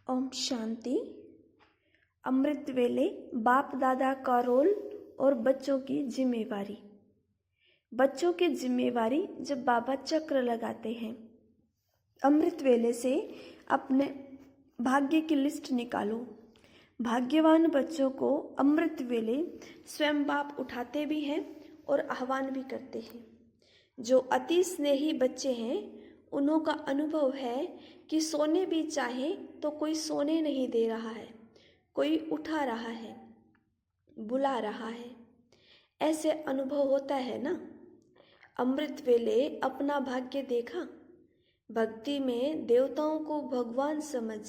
ओम शांति। अमृत वेले बाप दादा का रोल और बच्चों की जिम्मेवारी। बच्चों की जिम्मेवारी जब बाबा चक्र लगाते हैं। अमृत वेले से अपने भाग्य की लिस्ट निकालो। भाग्यवान बच्चों को अमृत वेले स्वयं बाप उठाते भी हैं और आह्वान भी करते हैं। जो अति स्नेही बच्चे हैं उन्हों का अनुभव है कि सोने भी चाहे तो कोई सोने नहीं दे रहा है, कोई उठा रहा है, बुला रहा है। ऐसे अनुभव होता है ना। अमृत वेले अपना भाग्य देखा। भक्ति में देवताओं को भगवान समझ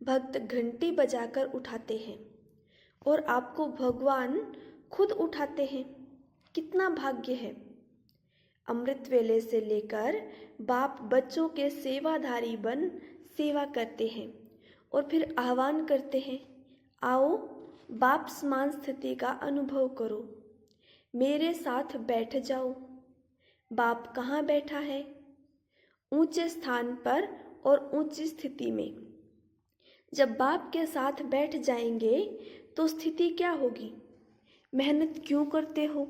भक्त घंटी बजाकर उठाते हैं और आपको भगवान खुद उठाते हैं। कितना भाग्य है। अमृत वेले से लेकर बाप बच्चों के सेवाधारी बन सेवा करते हैं और फिर आह्वान करते हैं, आओ बाप समान स्थिति का अनुभव करो, मेरे साथ बैठ जाओ। बाप कहाँ बैठा है? ऊंचे स्थान पर और ऊंची स्थिति में। जब बाप के साथ बैठ जाएंगे तो स्थिति क्या होगी? मेहनत क्यों करते हो?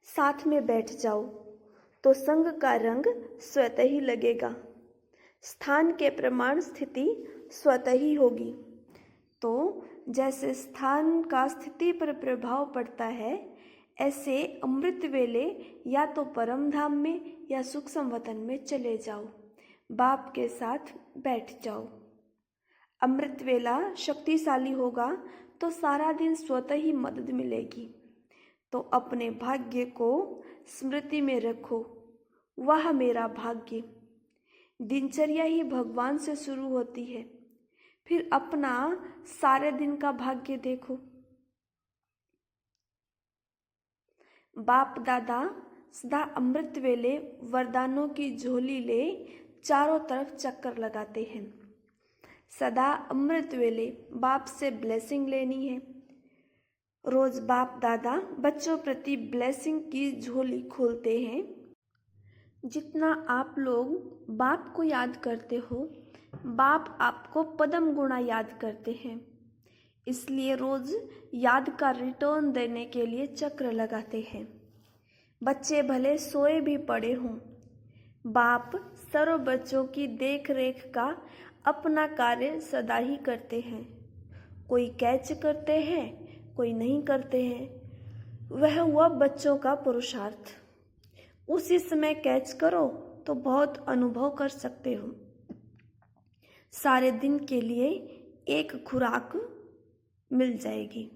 साथ में बैठ जाओ तो संग का रंग स्वतः ही लगेगा। स्थान के प्रमाण स्थिति स्वतः ही होगी। तो जैसे स्थान का स्थिति पर प्रभाव पड़ता है, ऐसे अमृत वेले या तो परम धाम में या सुख संवतन में चले जाओ, बाप के साथ बैठ जाओ। अमृत वेला शक्तिशाली होगा तो सारा दिन स्वतः ही मदद मिलेगी। तो अपने भाग्य को स्मृति में रखो, वह मेरा भाग्य। दिनचर्या ही भगवान से शुरू होती है, फिर अपना सारे दिन का भाग्य देखो। बाप दादा सदा अमृत वेले वरदानों की झोली ले चारों तरफ चक्कर लगाते हैं। सदा अमृत वेले बाप से ब्लेसिंग लेनी है। रोज बाप दादा बच्चों प्रति ब्लेसिंग की झोली खोलते हैं। जितना आप लोग बाप को याद करते हो, बाप आपको पदम गुणा याद करते हैं। इसलिए रोज याद का रिटर्न देने के लिए चक्र लगाते हैं। बच्चे भले सोए भी पड़े हों, बाप सर्व बच्चों की देख रेख का अपना कार्य सदा ही करते हैं। कोई कैच करते हैं, कोई नहीं करते हैं। वह हुआ बच्चों का पुरुषार्थ। उसी समय कैच करो तो बहुत अनुभव कर सकते हो। सारे दिन के लिए एक खुराक मिल जाएगी।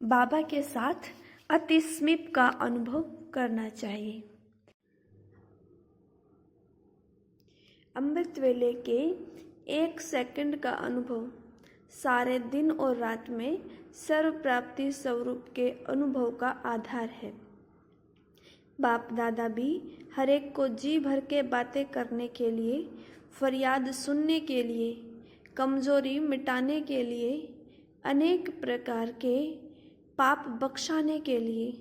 बाबा के साथ अति समीप का अनुभव करना चाहिए। अमृत वेले के 1 सेकंड का अनुभव सारे दिन और रात में सर्व प्राप्ति स्वरूप के अनुभव का आधार है। बाप दादा भी हर एक को जी भर के बातें करने के लिए, फरियाद सुनने के लिए, कमजोरी मिटाने के लिए, अनेक प्रकार के पाप बख्शाने के लिए,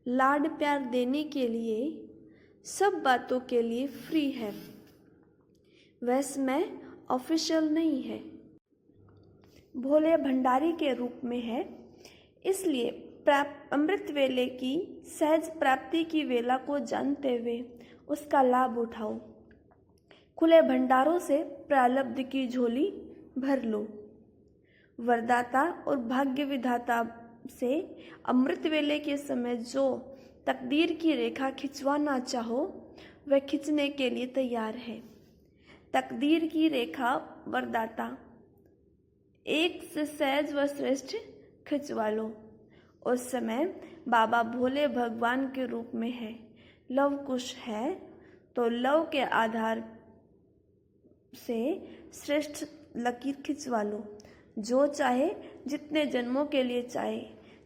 लाड प्यार देने के लिए, सब बातों के लिए फ्री है। वैसे में ऑफिशियल नहीं है, भोले भंडारी के रूप में है। इसलिए अमृत वेले की सहज प्राप्ति की वेला को जानते हुए उसका लाभ उठाओ। खुले भंडारों से प्रारब्ध की झोली भर लो। वरदाता और भाग्य विधाता से अमृत वेले के समय जो तकदीर की रेखा खिंचवाना चाहो, वह खींचने के लिए तैयार है। तकदीर की रेखा वरदाता एक से सहज व श्रेष्ठ खिंचवा लो। उस समय बाबा भोले भगवान के रूप में है। लव कुश है तो लव के आधार से श्रेष्ठ लकीर खिंचवा लो। जो चाहे, जितने जन्मों के लिए चाहे,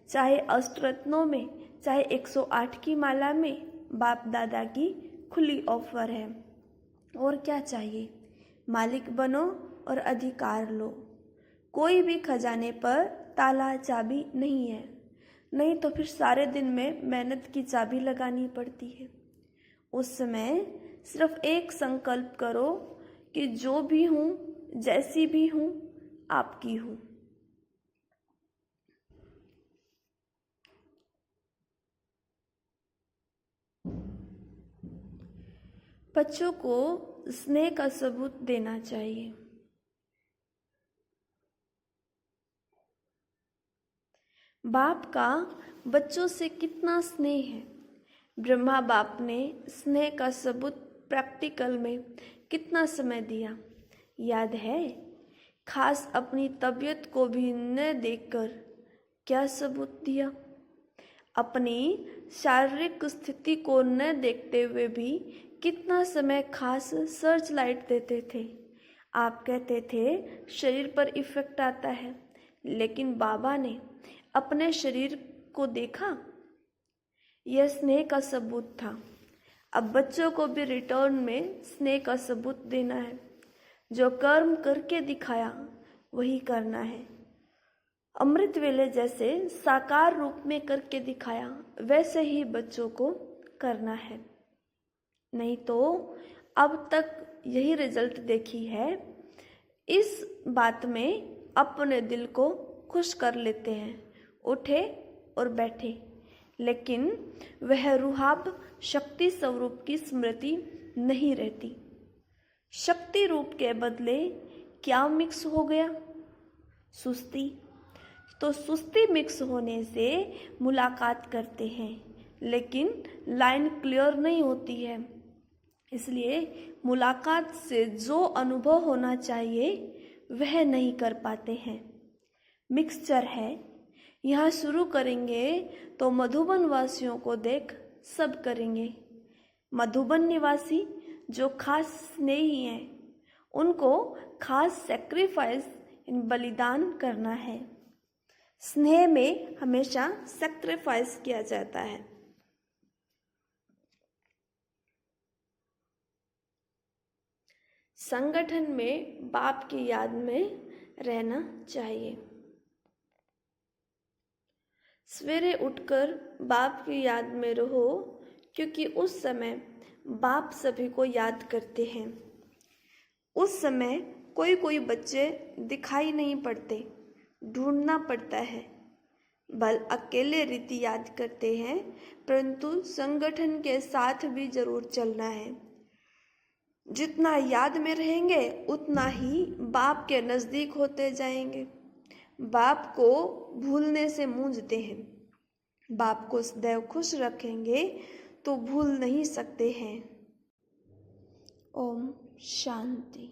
चाहे अष्टरत्नों में, चाहे 108 की माला में, बाप दादा की खुली ऑफर है। और क्या चाहिए? मालिक बनो और अधिकार लो। कोई भी खजाने पर ताला चाबी नहीं है, नहीं तो फिर सारे दिन में मेहनत की चाबी लगानी पड़ती है। उस समय सिर्फ एक संकल्प करो कि जो भी हूँ, जैसी भी हूँ, आपकी हूँ। बच्चों को स्नेह का सबूत देना चाहिए। बाप का बच्चों से कितना स्नेह है। ब्रह्मा बाप ने स्नेह का सबूत प्रैक्टिकल में कितना समय दिया, याद है? खास अपनी तबीयत को भी न देखकर क्या सबूत दिया? अपनी शारीरिक स्थिति को न देखते हुए भी कितना समय खास सर्च लाइट देते थे। आप कहते थे शरीर पर इफेक्ट आता है, लेकिन बाबा ने अपने शरीर को देखा। यह स्नेह का सबूत था। अब बच्चों को भी रिटर्न में स्नेह का सबूत देना है। जो कर्म करके दिखाया वही करना है। अमृत वेले जैसे साकार रूप में करके दिखाया वैसे ही बच्चों को करना है। नहीं तो अब तक यही रिजल्ट देखी है। इस बात में अपने दिल को खुश कर लेते हैं, उठे और बैठे, लेकिन वह रूहाब शक्ति स्वरूप की स्मृति नहीं रहती। शक्ति रूप के बदले क्या मिक्स हो गया? सुस्ती। तो सुस्ती मिक्स होने से मुलाकात करते हैं, लेकिन लाइन क्लियर नहीं होती है। इसलिए मुलाकात से जो अनुभव होना चाहिए वह नहीं कर पाते हैं। मिक्सचर है। यहाँ शुरू करेंगे तो मधुबन वासियों को देख सब करेंगे। मधुबन निवासी जो खास स्नेही हैं, उनको खास सेक्रीफाइस बलिदान करना है। स्नेह में हमेशा सेक्रीफाइस किया जाता है। संगठन में बाप की याद में रहना चाहिए। सवेरे उठकर बाप की याद में रहो, क्योंकि उस समय बाप सभी को याद करते हैं। उस समय कोई कोई बच्चे दिखाई नहीं पड़ते, ढूंढना पड़ता है। बल अकेले रीति याद करते हैं, परंतु संगठन के साथ भी जरूर चलना है। जितना याद में रहेंगे उतना ही बाप के नज़दीक होते जाएंगे। बाप को भूलने से मूंझते हैं। बाप को सदैव खुश रखेंगे तो भूल नहीं सकते हैं। ओम शांति।